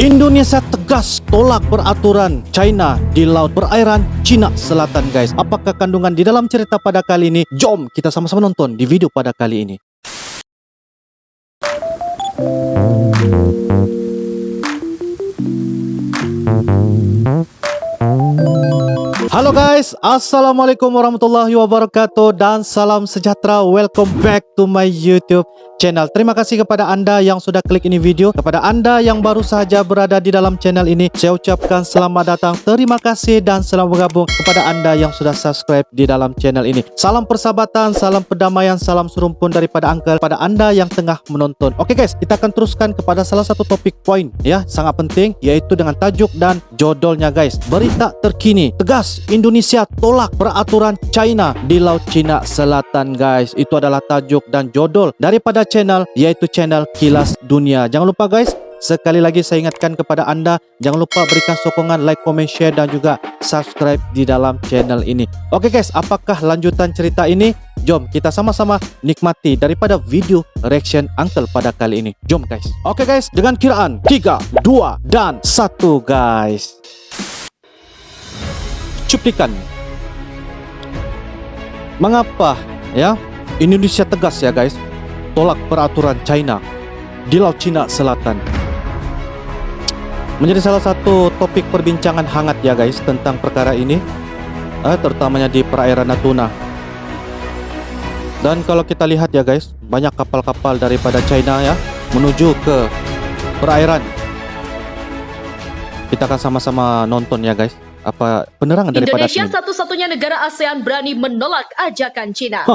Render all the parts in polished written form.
Indonesia tegas tolak peraturan China di laut perairan Cina Selatan, guys. Apakah kandungan di dalam cerita pada kali ini? Jom kita sama-sama nonton di video pada kali ini. Halo guys, assalamualaikum warahmatullahi wabarakatuh dan salam sejahtera. Welcome back to my YouTube channel. Terima kasih kepada anda yang sudah klik ini video. Kepada anda yang baru saja berada di dalam channel ini, saya ucapkan selamat datang, terima kasih, dan selamat bergabung kepada anda yang sudah subscribe di dalam channel ini. Salam persahabatan, salam perdamaian, salam serumpun daripada Uncle pada anda yang tengah menonton. Oke guys, kita akan teruskan kepada salah satu topik poin ya, sangat penting, yaitu dengan tajuk dan judulnya guys. Berita terkini, tegas Indonesia tolak peraturan China di Laut Cina Selatan, guys. Itu adalah tajuk dan judul daripada channel, yaitu channel Kilas Dunia. Jangan lupa guys, sekali lagi saya ingatkan kepada anda, jangan lupa berikan sokongan, like, comment, share, dan juga subscribe di dalam channel ini. Oke guys, apakah lanjutan cerita ini? Jom kita sama-sama nikmati daripada video reaction Uncle pada kali ini. Jom guys. Oke guys, dengan kiraan 3, 2, dan 1 guys. Cuplikan. Mengapa ya Indonesia tegas ya guys tolak peraturan China di Laut Cina Selatan? Menjadi salah satu topik perbincangan hangat ya guys tentang perkara ini, terutamanya di perairan Natuna. Dan kalau kita lihat ya guys, banyak kapal-kapal daripada China ya menuju ke perairan. Kita akan sama-sama nonton ya guys, apa penerangan daripada Indonesia satu-satunya negara ASEAN berani menolak ajakan China.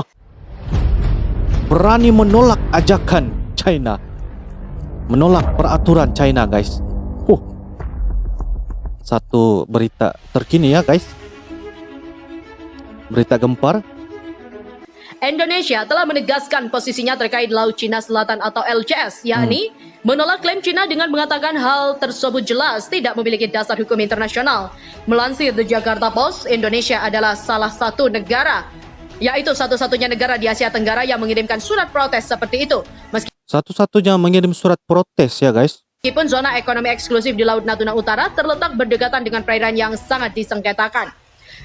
Berani menolak ajakan China, menolak peraturan China guys. Satu berita terkini ya guys, berita gempar. Indonesia telah menegaskan posisinya terkait Laut Cina Selatan atau LCS, yakni menolak klaim China dengan mengatakan hal tersebut jelas tidak memiliki dasar hukum internasional. Melansir The Jakarta Post, Indonesia adalah salah satu negara, yaitu satu-satunya negara di Asia Tenggara yang mengirimkan surat protes seperti itu. Satu-satunya mengirim surat protes ya guys. Meskipun zona ekonomi eksklusif di Laut Natuna Utara terletak berdekatan dengan perairan yang sangat disengketakan.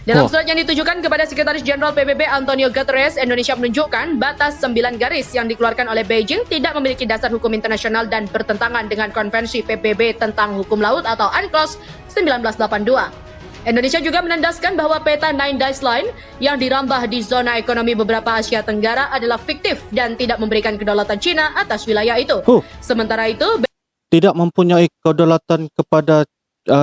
Dalam surat yang ditujukan kepada Sekretaris Jenderal PBB Antonio Guterres, Indonesia menunjukkan batas 9 garis yang dikeluarkan oleh Beijing tidak memiliki dasar hukum internasional dan bertentangan dengan Konvensi PBB tentang Hukum Laut atau UNCLOS 1982. Indonesia juga menandaskan bahwa peta Nine Days Line yang dirambah di zona ekonomi beberapa Asia Tenggara adalah fiktif dan tidak memberikan kedaulatan China atas wilayah itu. Sementara itu, tidak mempunyai kedaulatan kepada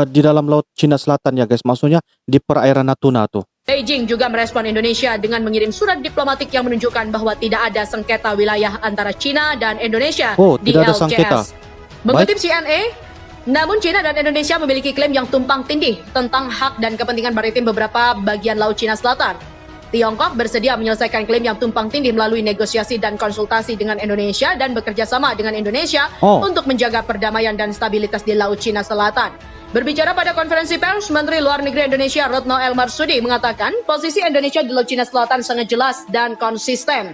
di dalam Laut Cina Selatan ya guys, maksudnya di perairan Natuna tuh. Beijing juga merespon Indonesia dengan mengirim surat diplomatik yang menunjukkan bahwa tidak ada sengketa wilayah antara China dan Indonesia di tidak ada LCS. sengketa. Mengutip CNN, namun China dan Indonesia memiliki klaim yang tumpang tindih tentang hak dan kepentingan maritim beberapa bagian Laut Cina Selatan. Tiongkok bersedia menyelesaikan klaim yang tumpang tindih melalui negosiasi dan konsultasi dengan Indonesia dan bekerja sama dengan Indonesia untuk menjaga perdamaian dan stabilitas di Laut Cina Selatan. Berbicara pada konferensi pers, Menteri Luar Negeri Indonesia Retno El Marsudi mengatakan posisi Indonesia di Laut Cina Selatan sangat jelas dan konsisten.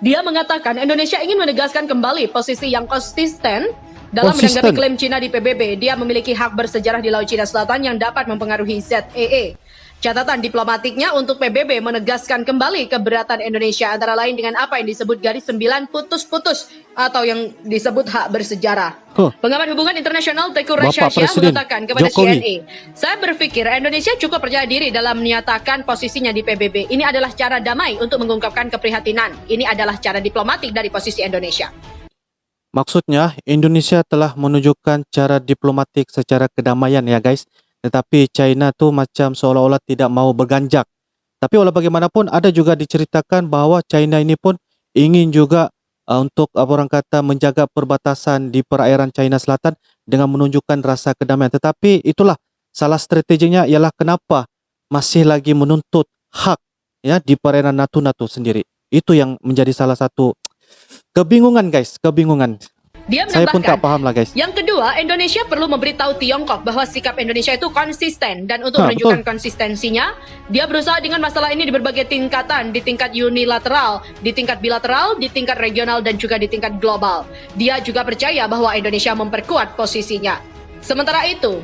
Dia mengatakan Indonesia ingin menegaskan kembali posisi yang konsisten dalam menanggapi klaim China di PBB. Dia memiliki hak bersejarah di Laut Cina Selatan yang dapat mempengaruhi ZEE. Catatan diplomatiknya untuk PBB menegaskan kembali keberatan Indonesia antara lain dengan apa yang disebut garis 9 putus-putus atau yang disebut hak bersejarah. Pengamat hubungan internasional Teguh Rashasya mengatakan kepada CNN, saya berpikir Indonesia cukup percaya diri dalam menyatakan posisinya di PBB. Ini adalah cara damai untuk mengungkapkan keprihatinan. Ini adalah cara diplomatik dari posisi Indonesia. Maksudnya Indonesia telah menunjukkan cara diplomatik secara kedamaian ya guys. Tetapi China tuh macam seolah-olah tidak mau berganjak. Tapi walau bagaimanapun ada juga diceritakan bahwa China ini pun ingin juga untuk orang kata menjaga perbatasan di perairan China Selatan dengan menunjukkan rasa kedamaian. Tetapi itulah salah strateginya, ialah kenapa masih lagi menuntut hak ya di perairan Natuna tuh sendiri. Itu yang menjadi salah satu kebingungan guys, kebingungan. Dia menambahkan, saya pun tak paham lah guys. Yang kedua, Indonesia perlu memberitahu Tiongkok bahwa sikap Indonesia itu konsisten. Dan untuk menunjukkan konsistensinya, dia berusaha dengan masalah ini di berbagai tingkatan. Di tingkat unilateral, di tingkat bilateral, di tingkat regional, dan juga di tingkat global. Dia juga percaya bahwa Indonesia memperkuat posisinya. Sementara itu,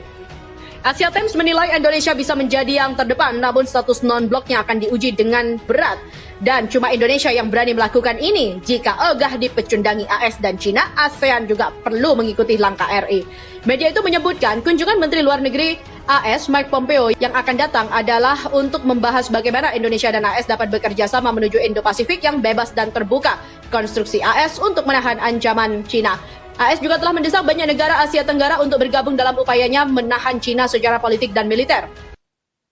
Asia Times menilai Indonesia bisa menjadi yang terdepan, namun status non-bloknya akan diuji dengan berat. Dan cuma Indonesia yang berani melakukan ini. Jika ogah dipecundangi AS dan China, ASEAN juga perlu mengikuti langkah RI. Media itu menyebutkan kunjungan Menteri Luar Negeri AS Mike Pompeo yang akan datang adalah untuk membahas bagaimana Indonesia dan AS dapat bekerja sama menuju Indo-Pasifik yang bebas dan terbuka. Konstruksi AS untuk menahan ancaman China. AS juga telah mendesak banyak negara Asia Tenggara untuk bergabung dalam upayanya menahan China secara politik dan militer.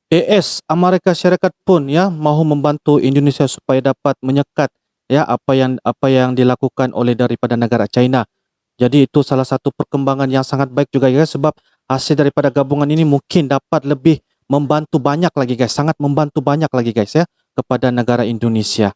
AS Amerika Syarikat pun ya mahu membantu Indonesia supaya dapat menyekat ya apa yang dilakukan oleh daripada negara China. Jadi itu salah satu perkembangan yang sangat baik juga ya, sebab hasil daripada gabungan ini mungkin dapat lebih membantu banyak lagi guys, sangat membantu banyak lagi guys ya kepada negara Indonesia.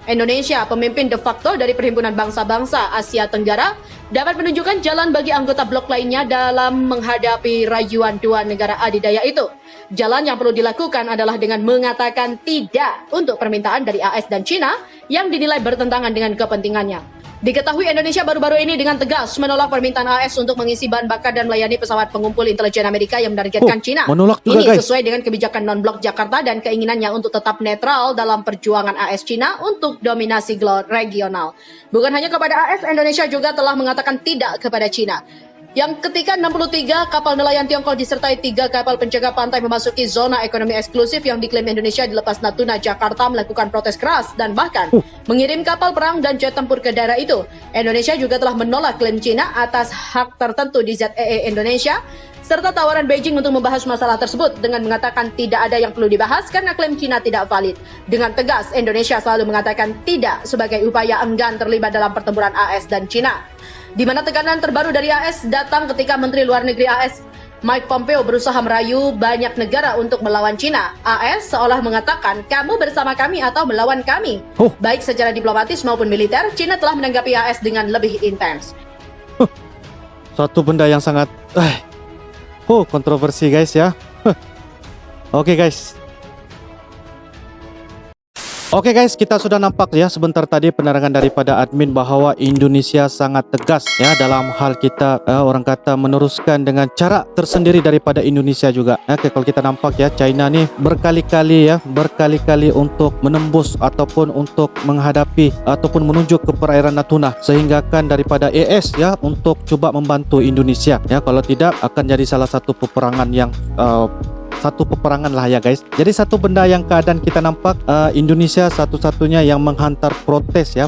Indonesia, pemimpin de facto dari Perhimpunan Bangsa-Bangsa Asia Tenggara, dapat menunjukkan jalan bagi anggota blok lainnya dalam menghadapi rayuan dua negara adidaya itu. Jalan yang perlu dilakukan adalah dengan mengatakan tidak untuk permintaan dari AS dan China yang dinilai bertentangan dengan kepentingannya. Diketahui Indonesia baru-baru ini dengan tegas menolak permintaan AS untuk mengisi bahan bakar dan melayani pesawat pengumpul intelijen Amerika yang menargetkan China. Menolak juga, ini guys. sesuai dengan kebijakan non-blok Jakarta dan keinginannya untuk tetap netral dalam perjuangan AS China untuk dominasi regional. Bukan hanya kepada AS, Indonesia juga telah mengatakan tidak kepada China. Yang ketika 63 kapal nelayan Tiongkok disertai 3 kapal penjaga pantai memasuki zona ekonomi eksklusif yang diklaim Indonesia di Lepas Natuna, Jakarta melakukan protes keras dan bahkan mengirim kapal perang dan jet tempur ke daerah itu. Indonesia juga telah menolak klaim China atas hak tertentu di ZEE Indonesia serta tawaran Beijing untuk membahas masalah tersebut dengan mengatakan tidak ada yang perlu dibahas karena klaim China tidak valid. Dengan tegas, Indonesia selalu mengatakan tidak sebagai upaya enggan terlibat dalam pertempuran AS dan China. Di mana tekanan terbaru dari AS datang ketika Menteri Luar Negeri AS Mike Pompeo berusaha merayu banyak negara untuk melawan China. AS seolah mengatakan, kamu bersama kami atau melawan kami. Baik secara diplomatis maupun militer, China telah menanggapi AS dengan lebih intens. Suatu benda yang sangat kontroversi guys ya. Oke guys. Oke guys, kita sudah nampak ya sebentar tadi penerangan daripada admin bahwa Indonesia sangat tegas ya dalam hal kita orang kata meneruskan dengan cara tersendiri daripada Indonesia juga. Oke, kalau kita nampak ya China nih berkali-kali untuk menembus ataupun untuk menghadapi ataupun menuju ke perairan Natuna, sehingga kan daripada AS ya untuk coba membantu Indonesia ya, kalau tidak akan jadi salah satu peperangan yang satu peperangan lah ya guys. Jadi satu benda yang keadaan kita nampak Indonesia satu-satunya yang menghantar protes ya,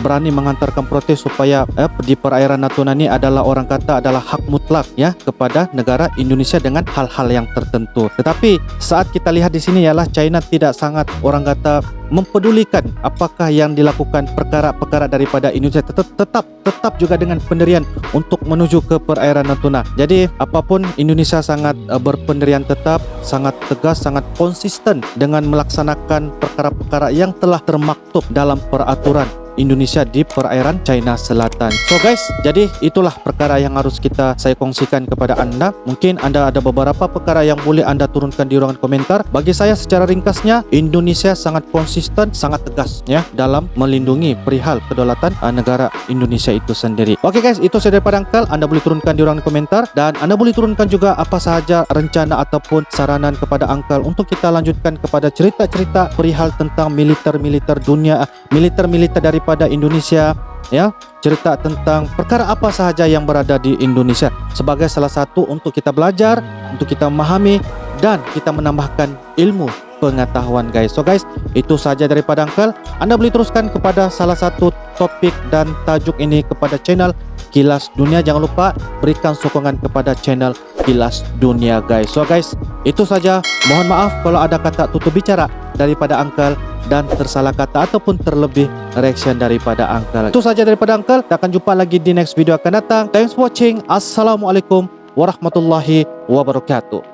berani menghantarkan protes supaya di perairan Natuna ini adalah orang kata adalah hak mutlak ya kepada negara Indonesia dengan hal-hal yang tertentu. Tetapi saat kita lihat di sini ialah China tidak sangat orang kata mempedulikan apakah yang dilakukan perkara-perkara daripada Indonesia, tetap juga dengan pendirian untuk menuju ke perairan Natuna. Jadi apapun Indonesia sangat berpendirian tetap, sangat tegas, sangat konsisten dengan melaksanakan perkara-perkara yang telah termaktub dalam peraturan Indonesia di perairan China Selatan. So guys, jadi itulah perkara yang harus saya kongsikan kepada anda. Mungkin anda ada beberapa perkara yang boleh anda turunkan di ruangan komentar. Bagi saya secara ringkasnya, Indonesia sangat konsisten, sangat tegas ya dalam melindungi perihal kedaulatan negara Indonesia itu sendiri. Oke guys, itu saja daripada Uncle. Anda boleh turunkan di ruangan komentar dan anda boleh turunkan juga apa sahaja rencana ataupun saranan kepada Uncle untuk kita lanjutkan kepada cerita-cerita perihal tentang militer dunia, militer daripada Indonesia ya, cerita tentang perkara apa sahaja yang berada di Indonesia sebagai salah satu untuk kita belajar, untuk kita memahami dan kita menambahkan ilmu pengetahuan guys. So guys, itu saja daripada Uncle. Anda boleh teruskan kepada salah satu topik dan tajuk ini kepada channel Kilas Dunia. Jangan lupa berikan sokongan kepada channel Kilas Dunia guys. So guys, itu saja. Mohon maaf kalau ada kata tutup bicara daripada Uncle dan tersalah kata ataupun terlebih reaction daripada Uncle. Itu saja daripada Uncle. Kita akan jumpa lagi di next video akan datang. Thanks for watching. Assalamualaikum warahmatullahi wabarakatuh.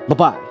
Bye bye.